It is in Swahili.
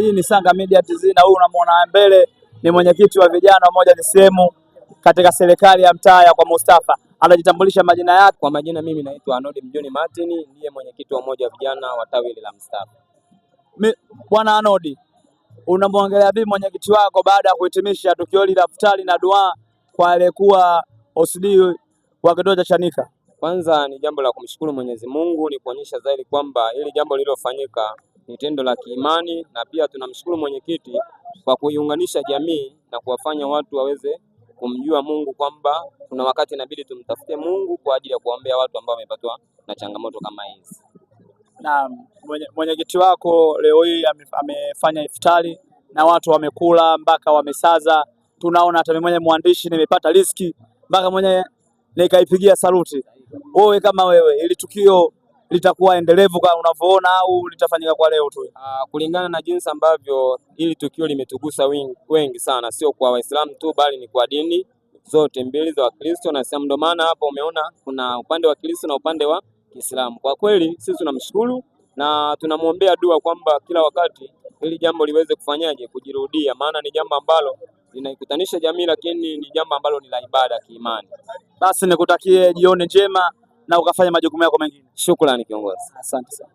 Hii ni Sanga Media TZ na huyu unamwona mbele ni mwenyekiti wa vijana Umoja ni sehemu katika serikali ya mtaa ya kwa Mustafa. Anajitambulisha majina yake. Kwa majina mimi naitwa Anodi Mjoni Martin, ndiye mwenyekiti wa Umoja wa vijana wa tawi la Mustafa. Bwana Anodi, unamwongelea vipi mwenyekiti wako baada ya kuhitimisha tukio hili la iftari na dua kwa aliyekuwa OCD wa kituo cha Chanika? Kwanza ni jambo la kumshukuru Mwenyezi Mungu, ni kuonyesha zaidi kwamba hili jambo lililofanyika ni tendo la kiimani, na pia tunamshukuru mwenyekiti kwa kuiunganisha jamii na kuwafanya watu waweze kumjua Mungu, kwamba kuna wakati inabidi tumtafute Mungu kwa ajili ya kuombea watu ambao wamepatwa na changamoto kama hizi. Na mwenyekiti wako leo hii amefanya iftari na watu wamekula mpaka wamesaza. Tunaona hata mimi mwandishi nimepata riziki mpaka mwenyewe nikaipigia saluti. Wewe kama wewe, ili tukio litakuwa endelevu kama unavyoona au litafanyika kwa leo tu? Kulingana na jinsi ambavyo hili tukio limetugusa wengi sana, sio kwa Waislamu tu bali ni kwa dini zote mbili za Wakristo na Waislamu. Ndio maana hapo umeona kuna upande wa Kristo na upande wa Kiislamu. Kwa kweli sisi tunamshukuru na tunamwombea dua kwamba kila wakati hili jambo liweze kufanyaje kujirudia, maana ni jambo ambalo linaikutanisha jamii, lakini ni jambo ambalo ni la ibada kiimani. Basi nikutakie jioni njema na ukafanya majukumu yako mengine. Shukrani kiongozi. Asante sana.